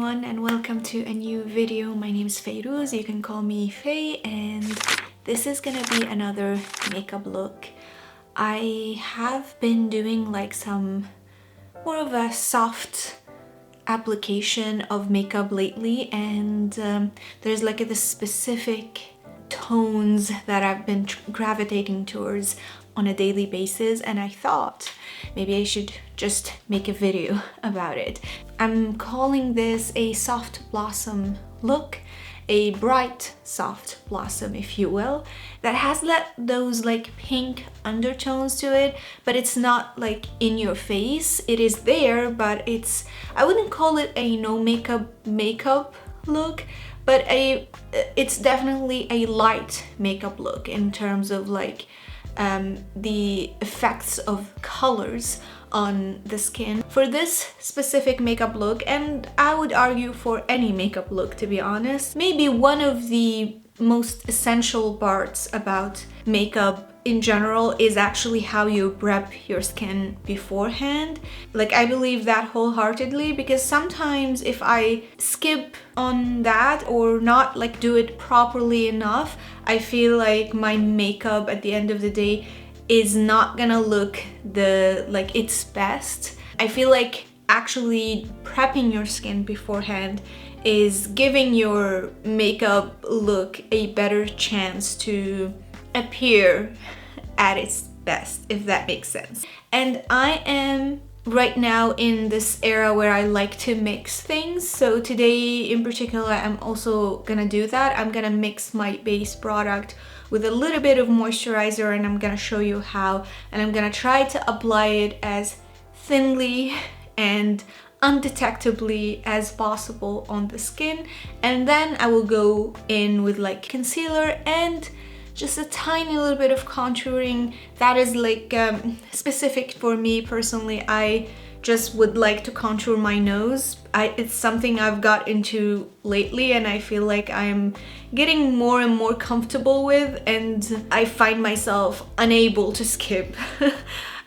everyone and welcome to a new video. My name is Fairouz, you can call me Faye, and this is gonna be another makeup look. I have been doing like some more of a soft application of makeup lately, and there's like this specific tones that I've been gravitating towards on a daily basis, and I thought maybe I should just make a video about it. I'm calling this a soft blossom look, a bright soft blossom if you will, that has those like pink undertones to it, but it's not like in your face. It is there, but I wouldn't call it a no makeup look, but it's definitely a light makeup look in terms of like the effects of colors on the skin. For this specific makeup look, and I would argue for any makeup look to be honest, maybe one of the most essential parts about makeup in general is actually how you prep your skin beforehand. Like, I believe that wholeheartedly, because sometimes if I skip on that or not like do it properly enough, I feel like my makeup at the end of the day is not gonna look its best. I feel like actually prepping your skin beforehand is giving your makeup look a better chance to appear at its best, if that makes sense. And I am right now in this era where I like to mix things, so today in particular I'm also gonna do that. I'm gonna mix my base product with a little bit of moisturizer, and I'm gonna show you how, and I'm gonna try to apply it as thinly and undetectably as possible on the skin, and then I will go in with like concealer and just a tiny little bit of contouring that is like specific for me personally. I just would like to contour my nose. It's something I've got into lately, and I feel like I'm getting more and more comfortable with, and I find myself unable to skip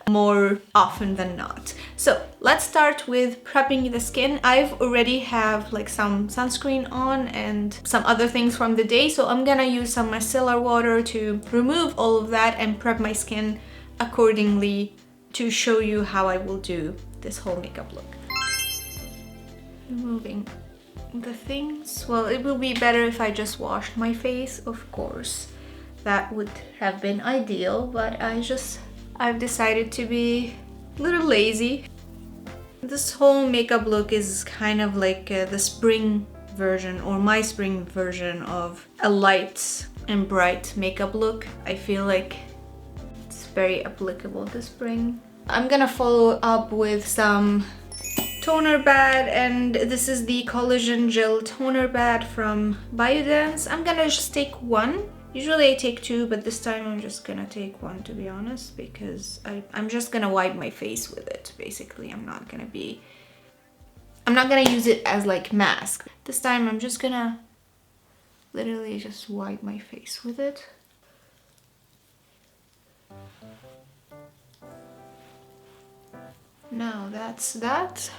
more often than not. So let's start with prepping the skin. I've already have like some sunscreen on and some other things from the day, so I'm gonna use some micellar water to remove all of that and prep my skin accordingly to show you how I will do this whole makeup look. Removing the things. Well, it will be better if I just washed my face, of course. That would have been ideal, but I've decided to be a little lazy. This whole makeup look is kind of like the spring version, or my spring version of a light and bright makeup look. I feel like it's very applicable to spring. I'm gonna follow up with some toner pad, and this is the collagen gel toner pad from Biodance. I'm gonna just take one. Usually I take two, but this time I'm just gonna take one, to be honest, because I'm just gonna wipe my face with it. Basically, I'm not gonna use it as like mask. This time I'm just gonna literally just wipe my face with it. Now that's that.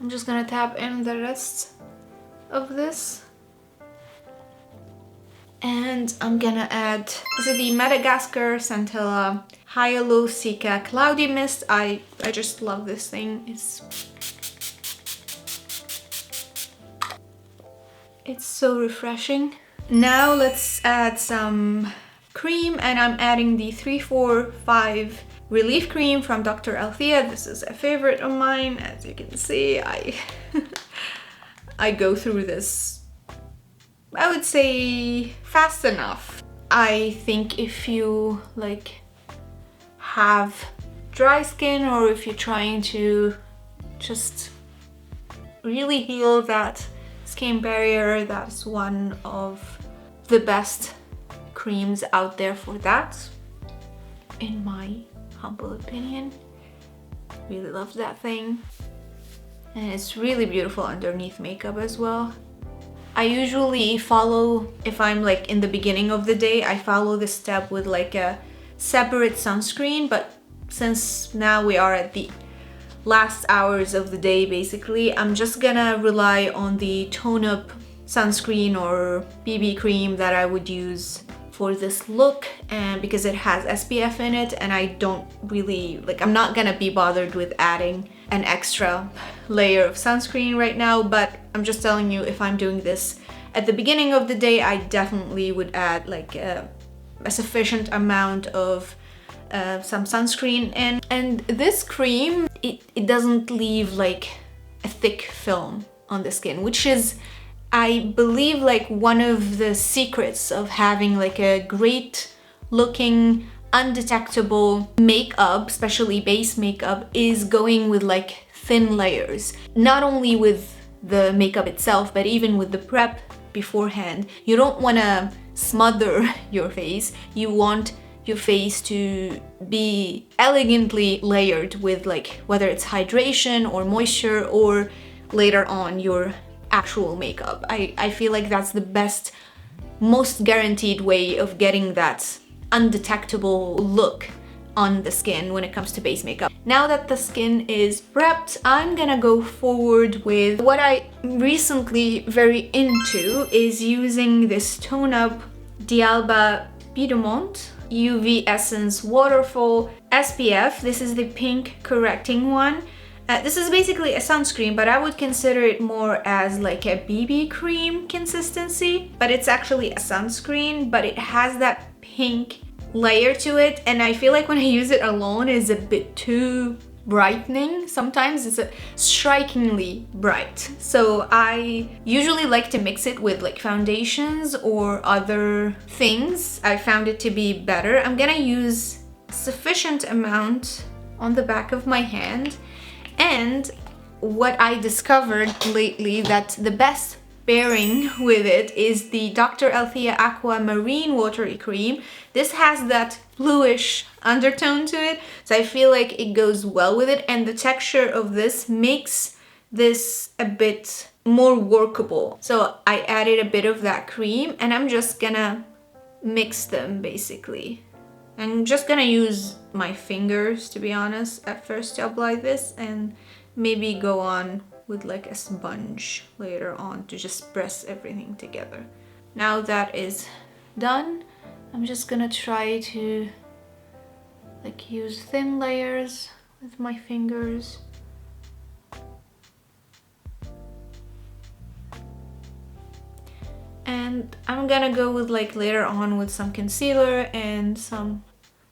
I'm just gonna tap in the rest of this. And I'm gonna add, this is the Madagascar Centella Hyalu-cica Cloudy Mist. I just love this thing. It's so refreshing. Now let's add some cream, and I'm adding the 345 Relief Cream from Dr. Althea. This is a favorite of mine. As you can see, I go through this, I would say, fast enough. I think if you like have dry skin, or if you're trying to just really heal that skin barrier, that's one of the best creams out there for that, in my humble opinion. Really love that thing, and it's really beautiful underneath makeup as well. I usually follow, if I'm like in the beginning of the day, I follow this step with like a separate sunscreen, but since now we are at the last hours of the day basically, I'm just gonna rely on the tone up sunscreen or BB cream that I would use for this look, and because it has SPF in it, and I don't really like, I'm not gonna be bothered with adding an extra layer of sunscreen right now, but I'm just telling you, if I'm doing this at the beginning of the day, I definitely would add like a sufficient amount of some sunscreen in. And this cream, it doesn't leave like a thick film on the skin, which is, I believe, like one of the secrets of having like a great looking undetectable makeup, especially base makeup, is going with like thin layers. Not only with the makeup itself, but even with the prep beforehand. You don't want to smother your face. You want your face to be elegantly layered with like, whether it's hydration or moisture, or later on your actual makeup. I feel like that's the best, most guaranteed way of getting that undetectable look on the skin when it comes to base makeup. Now that the skin is prepped, I'm gonna go forward with what I recently very into, is using this tone up D'Alba Piedmont UV Essence Waterfull SPF. This is the pink correcting one. This is basically a sunscreen, but I would consider it more as like a BB cream consistency, but it's actually a sunscreen, but it has that pink layer to it, and I feel like when I use it alone it's a bit too brightening. Sometimes it's strikingly bright, so I usually like to mix it with like foundations or other things. I found it to be better. I'm gonna use sufficient amount on the back of my hand. And what I discovered lately, that the best pairing with it is the Dr. Althea Aqua Marine Watery Cream. This has that bluish undertone to it, so I feel like it goes well with it, and the texture of this makes this a bit more workable. So I added a bit of that cream, and I'm just gonna mix them basically. I'm just gonna use my fingers, to be honest, at first to apply this, and maybe go on with like a sponge later on to just press everything together. Now that is done, I'm just gonna try to like use thin layers with my fingers. And I'm gonna go with like later on with some concealer and some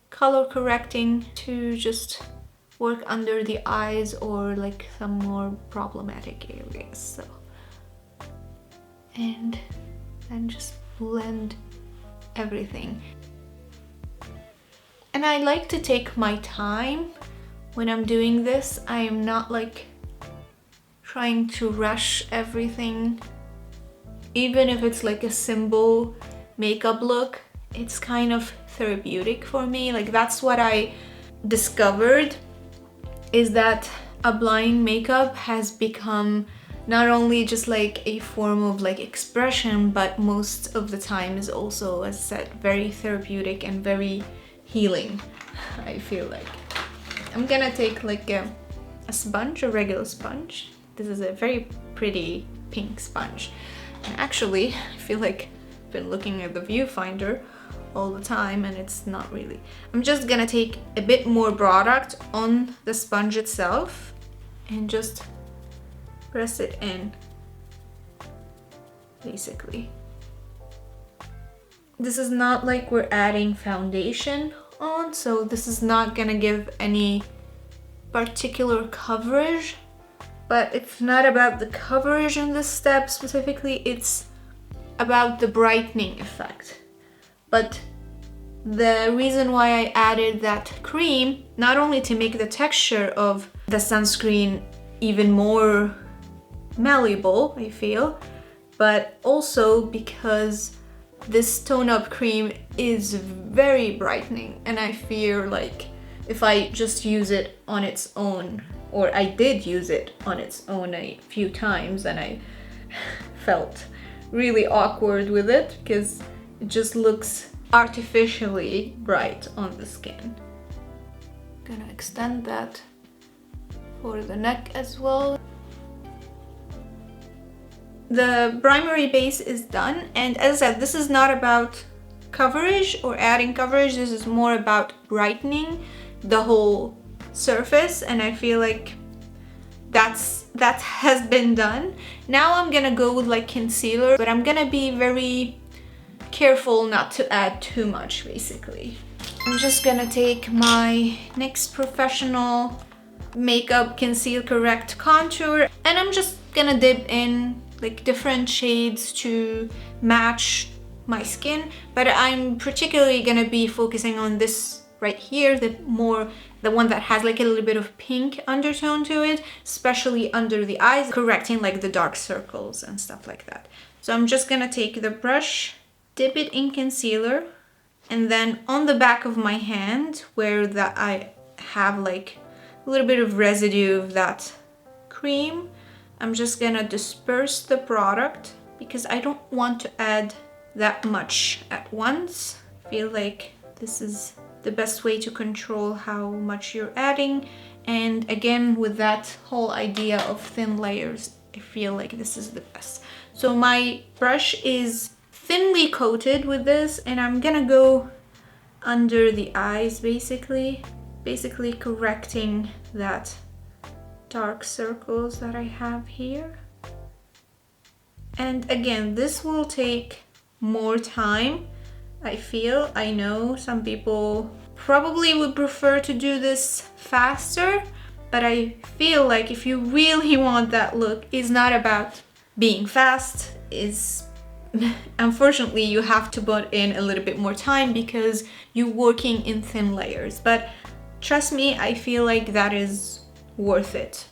color correcting to just work under the eyes or like some more problematic areas. So, and then just blend everything. And I like to take my time when I'm doing this. I am not like trying to rush everything. Even if it's like a simple makeup look, it's kind of therapeutic for me. Like, that's what I discovered, is that applying makeup has become not only just like a form of like expression, but most of the time is also, as I said, very therapeutic and very healing, I feel like. I'm gonna take like a sponge, a regular sponge. This is a very pretty pink sponge. And actually, I feel like I've been looking at the viewfinder all the time and it's not really. I'm just gonna take a bit more product on the sponge itself and just press it in, basically. This is not like we're adding foundation on, so this is not gonna give any particular coverage, but it's not about the coverage in this step specifically, it's about the brightening effect. But the reason why I added that cream, not only to make the texture of the sunscreen even more malleable, I feel, but also because this tone up cream is very brightening, and I feel like if I just use it on its own, or I did use it on its own a few times, and I felt really awkward with it because it just looks artificially bright on the skin. Gonna extend that for the neck as well. The primary base is done, and as I said, this is not about coverage or adding coverage. This is more about brightening the whole surface, and I feel like that has been done. Now I'm gonna go with like concealer, but I'm gonna be very careful not to add too much. Basically, I'm just gonna take my NYX Professional Makeup Conceal Correct Contour, and I'm just gonna dip in like different shades to match my skin, but I'm particularly gonna be focusing on this right here, the one that has like a little bit of pink undertone to it, especially under the eyes, correcting like the dark circles and stuff like that. So I'm just gonna take the brush, dip it in concealer, and then on the back of my hand where I have like a little bit of residue of that cream, I'm just gonna disperse the product because I don't want to add that much at once. I feel like this is the best way to control how much you're adding, and again with that whole idea of thin layers, I feel like this is the best. So my brush is thinly coated with this, and I'm gonna go under the eyes, basically correcting that dark circles that I have here. And again, this will take more time, I feel. I know some people probably would prefer to do this faster, but I feel like if you really want that look, it's not about being fast. Unfortunately, you have to put in a little bit more time because you're working in thin layers. But trust me, I feel like that is worth it.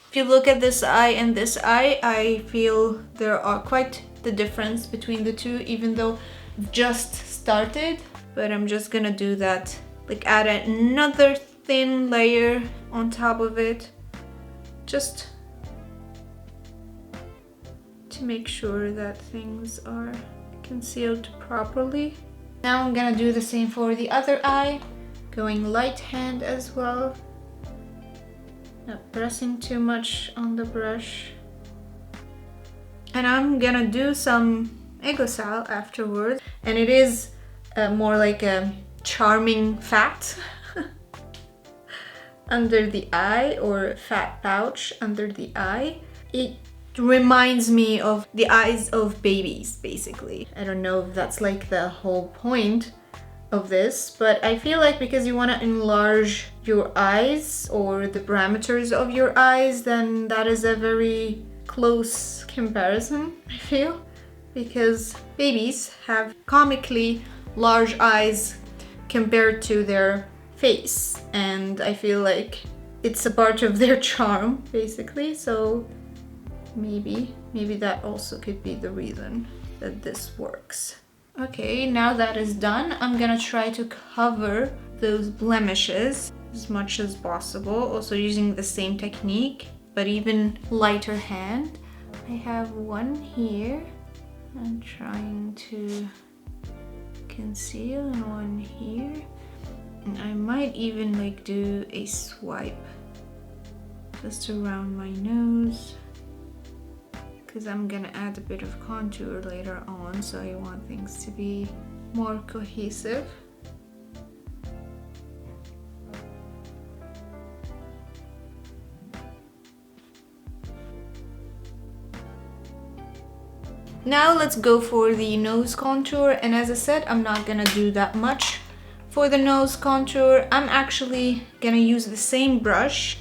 If you look at this eye and this eye, I feel there are quite the difference between the two, even though I've just started. But I'm just gonna do that, like add another thin layer on top of it, just to make sure that things are concealed properly. Now I'm gonna do the same for the other eye, going light hand as well, not pressing too much on the brush. And I'm gonna do some Egosal afterwards, and it is more like a charming fat under the eye, or fat pouch under the eye. It reminds me of the eyes of babies, basically. I don't know if that's like the whole point of this, but I feel like because you want to enlarge your eyes or the parameters of your eyes, then that is a very close comparison, I feel, because babies have comically large eyes compared to their face, and I feel like it's a part of their charm, basically. So maybe that also could be the reason that this works. Okay, now that is done, I'm gonna try to cover those blemishes as much as possible, also using the same technique but even lighter hand. I have one here I'm trying to conceal, and one here, and I might even like do a swipe just around my nose, because I'm gonna add a bit of contour later on, so I want things to be more cohesive. Now let's go for the nose contour, and as I said, I'm not gonna do that much for the nose contour. I'm actually gonna use the same brush,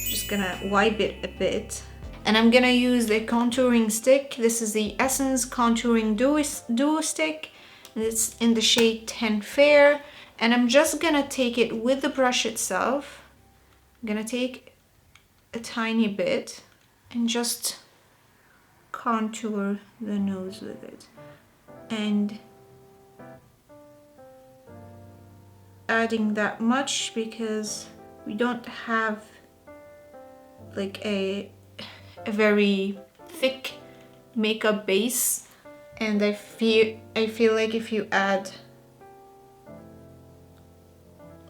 just gonna wipe it a bit. And I'm gonna use the contouring stick. This is the Essence Contouring Duo Stick, and it's in the shade 10 Fair. And I'm just gonna take it with the brush itself. I'm gonna take a tiny bit and just contour the nose with it. And adding that much because we don't have like a very thick makeup base, and I feel like if you add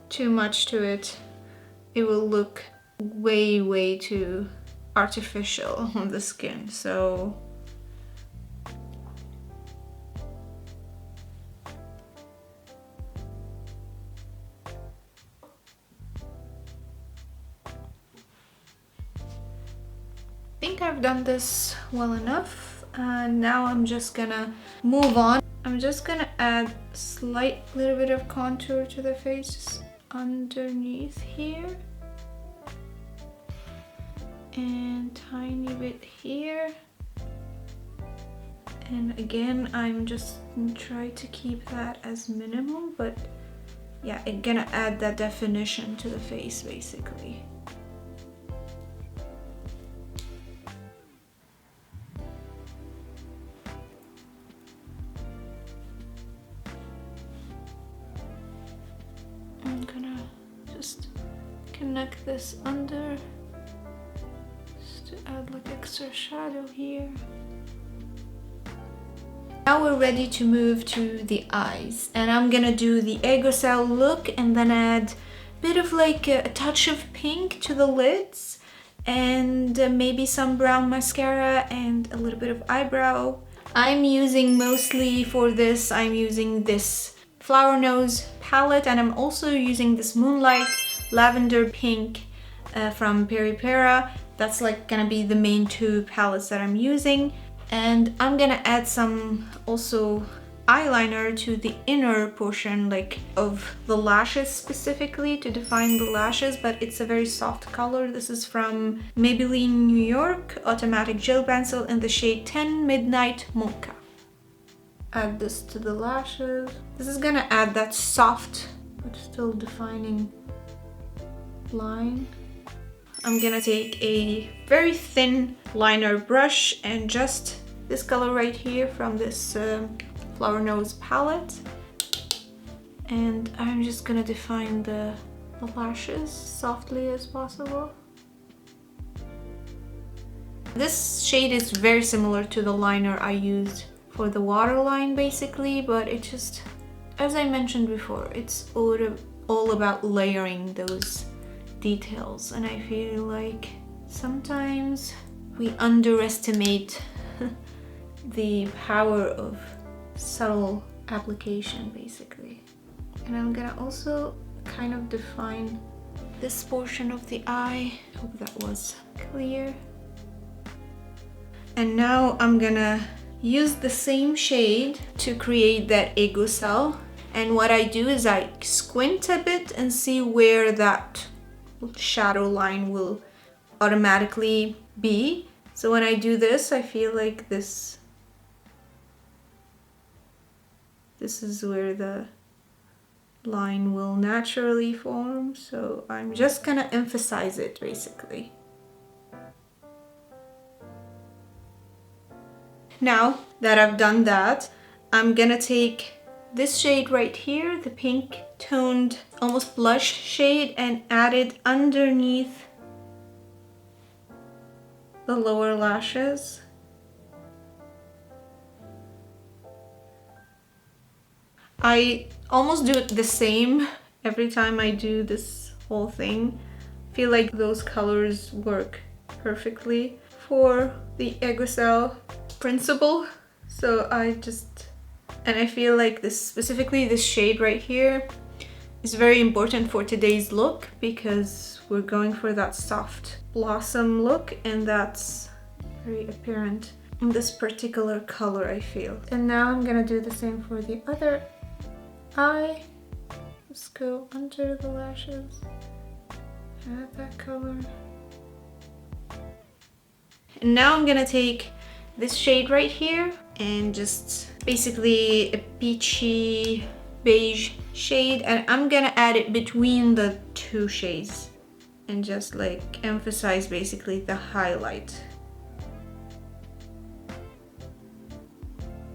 too much to it, it will look way too artificial on the skin. So I think I've done this well enough, and now I'm just gonna move on. I'm just gonna add a slight little bit of contour to the face, just underneath here, and tiny bit here. And again, I'm just gonna try to keep that as minimal, but yeah, it's gonna add that definition to the face basically. I'm gonna just connect this under just to add like extra shadow here. Now we're ready to move to the eyes, and I'm gonna do the aegosal look and then add a bit of like a touch of pink to the lids, and maybe some brown mascara and a little bit of eyebrow. I'm using mostly for this, I'm using this Flower Nose palette, and I'm also using this Moonlike lavender pink from Peripera. That's like gonna be the main two palettes that I'm using. And I'm gonna add some also eyeliner to the inner portion, like of the lashes specifically, to define the lashes, but it's a very soft color. This is from Maybelline New York Automatic Gel Pencil in the shade 10 Midnight Mocha. Add this to the lashes. This is gonna add that soft but still defining line. I'm gonna take a very thin liner brush and just this color right here from this Flower Nose palette, and I'm just gonna define the lashes softly as possible. This shade is very similar to the liner I used for the waterline basically, but it just, as I mentioned before, it's all about layering those details, and I feel like sometimes we underestimate the power of subtle application basically. And I'm gonna also kind of define this portion of the eye. Hope that was clear. And now I'm gonna use the same shade to create that aegosal, and what I do is I squint a bit and see where that shadow line will automatically be. So when I do this, I feel like this is where the line will naturally form. So I'm just gonna emphasize it basically. Now that I've done that, I'm gonna take this shade right here, the pink toned almost blush shade, and add it underneath the lower lashes. I almost do it the same every time I do this whole thing. I feel like those colors work perfectly for the aegosal principle. So I feel like this, specifically this shade right here, is very important for today's look because we're going for that soft blossom look, and that's very apparent in this particular color, I feel. And now I'm gonna do the same for the other eye. Let's go under the lashes, add that color. And now I'm gonna take this shade right here and just basically a peachy beige shade, and I'm gonna add it between the two shades and just like emphasize basically the highlight.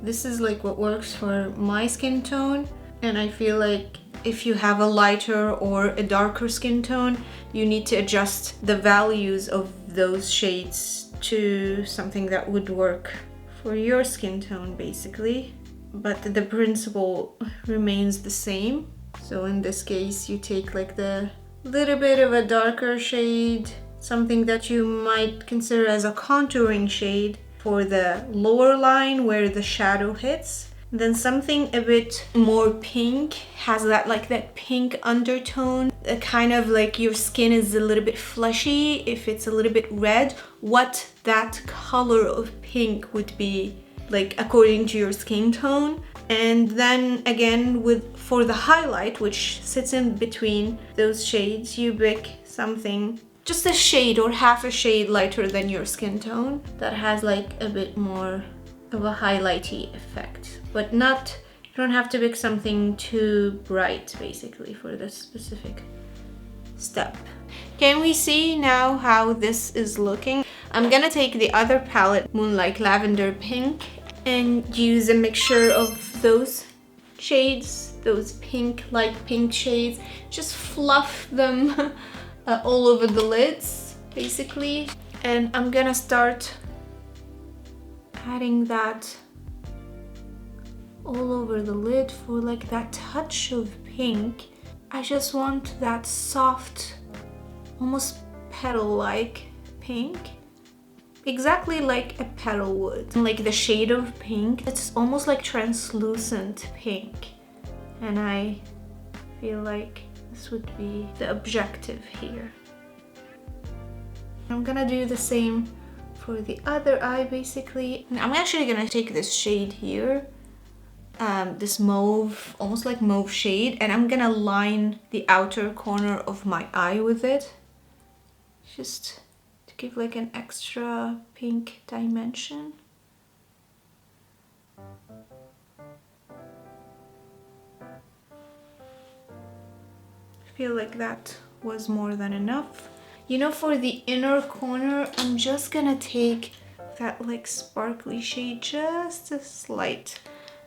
This is like what works for my skin tone, and I feel like if you have a lighter or a darker skin tone, you need to adjust the values of those shades to something that would work for your skin tone basically, but the principle remains the same. So in this case, you take like the little bit of a darker shade, something that you might consider as a contouring shade for the lower line where the shadow hits. Then something a bit more pink, has that like that pink undertone, kind of like your skin is a little bit fleshy. If it's a little bit red, what that color of pink would be like according to your skin tone. And then again for the highlight, which sits in between those shades, you pick something just a shade or half a shade lighter than your skin tone that has like a bit more of a highlighty effect, but not, you don't have to pick something too bright basically for this specific step. Can we see now how this is looking? I'm gonna take the other palette, Moonlike Lavender Pink, and use a mixture of those shades, those pink, light pink shades, just fluff them all over the lids basically. And I'm gonna start adding that all over the lid for like that touch of pink. I just want that soft, almost petal-like pink, exactly like a petal would. Like the shade of pink, it's almost like translucent pink, and I feel like this would be the objective here. I'm gonna do the same for the other eye basically. I'm actually gonna take this shade here, this mauve, almost like mauve shade, and I'm gonna line the outer corner of my eye with it, just to give like an extra pink dimension. I feel like that was more than enough. You know, for the inner corner, I'm just gonna take that like sparkly shade, just a slight,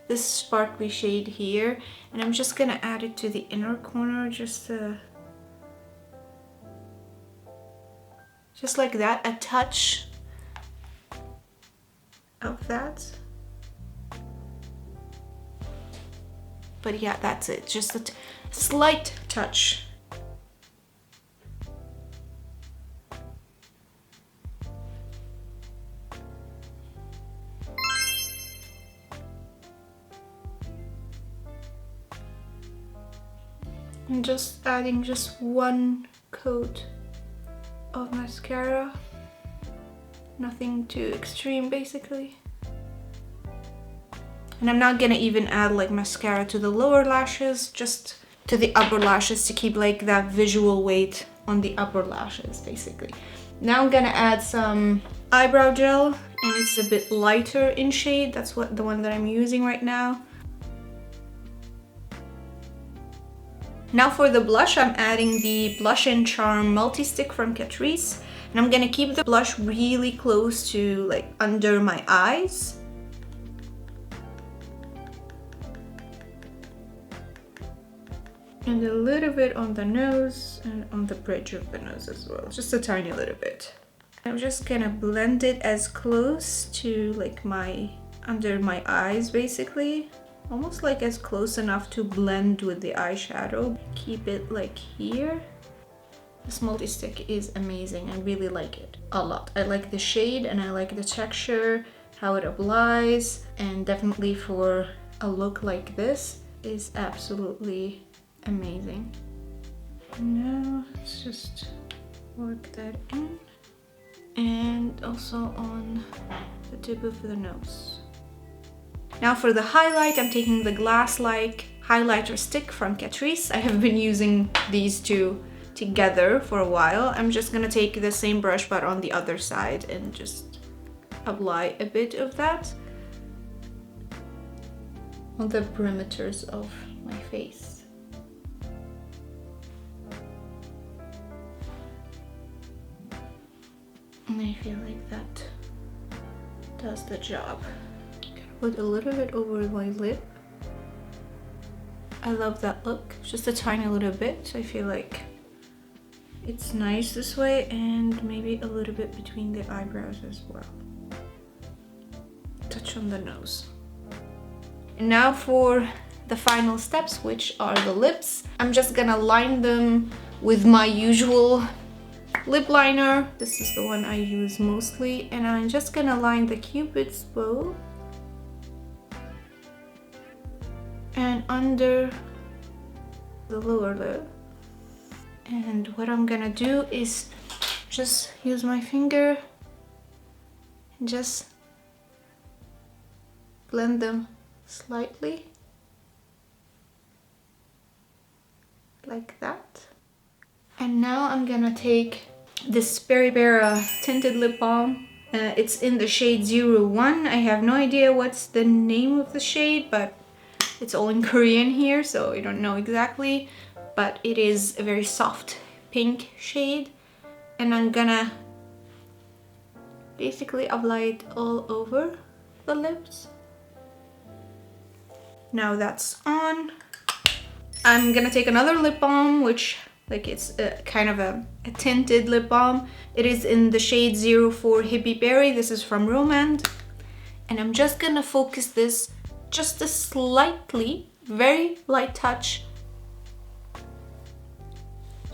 this sparkly shade here, and I'm just gonna add it to the inner corner, just like that, a touch of that. But yeah, that's it, just a slight touch. I'm just adding just one coat of mascara, nothing too extreme basically. And I'm not gonna even add like mascara to the lower lashes, just to the upper lashes to keep like that visual weight on the upper lashes basically. Now I'm gonna add some eyebrow gel, and it's a bit lighter in shade. That's the one that I'm using right now. Now for the blush, I'm adding the Blush and Charm Multi-Stick from Catrice, and I'm gonna keep the blush really close to like under my eyes. And a little bit on the nose and on the bridge of the nose as well, just a tiny little bit. I'm just gonna blend it as close to like under my eyes basically. Almost like as close enough to blend with the eyeshadow. Keep it like here. This multi-stick is amazing. I really like it a lot. I like the shade and I like the texture, how it applies, and definitely for a look like this is absolutely amazing. Now let's just work that in, and also on the tip of the nose. Now for the highlight, I'm taking the glass-like highlighter stick from Catrice. I have been using these two together for a while. I'm just gonna take the same brush but on the other side and just apply a bit of that on the perimeters of my face. And I feel like that does the job. Put a little bit over my lip. I love that look, just a tiny little bit. I feel like it's nice this way, and maybe a little bit between the eyebrows as well. Touch on the nose. And now for the final steps, which are the lips. I'm just gonna line them with my usual lip liner. This is the one I use mostly, and I'm just gonna line the Cupid's bow and under the lower lip. And what I'm gonna do is just use my finger and just blend them slightly like that. And now I'm gonna take this Peripera tinted lip balm. It's in the shade 01. I have no idea what's the name of the shade, but it's all in Korean here, so I don't know exactly. But it is a very soft pink shade. And I'm gonna basically apply it all over the lips. Now that's on. I'm gonna take another lip balm, which it's kind of a tinted lip balm. It is in the shade 04 Hippie Berry. This is from Romand. And I'm just gonna focus this just a slightly, very light touch.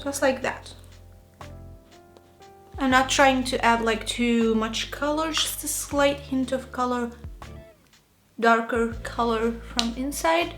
Just like that. I'm not trying to add like too much color, just a slight hint of color, darker color from inside.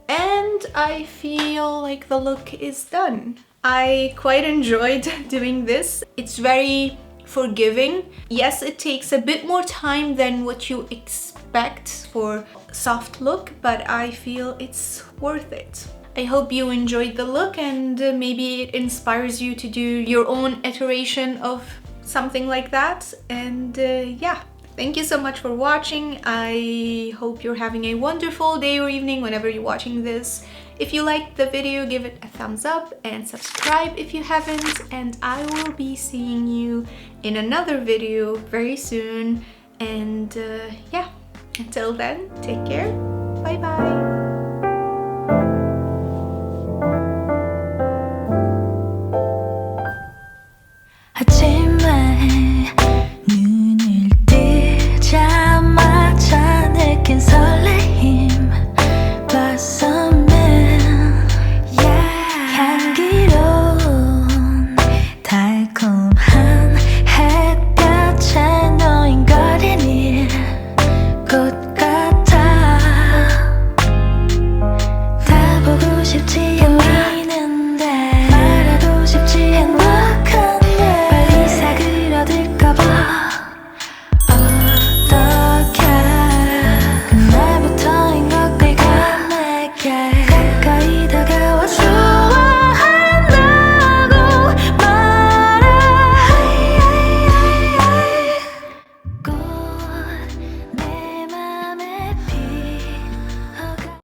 And I feel like the look is done. I quite enjoyed doing this. It's very forgiving. Yes, it takes a bit more time than what you expect for a soft look, but I feel it's worth it. I hope you enjoyed the look, and maybe it inspires you to do your own iteration of something like that. And yeah, thank you so much for watching. I hope you're having a wonderful day or evening whenever you're watching this. If you liked the video, give it a thumbs up and subscribe if you haven't. And I will be seeing you in another video very soon. And yeah, until then, take care. Bye bye. 말하고 싶지 행복한 날 빨리 사그러들까봐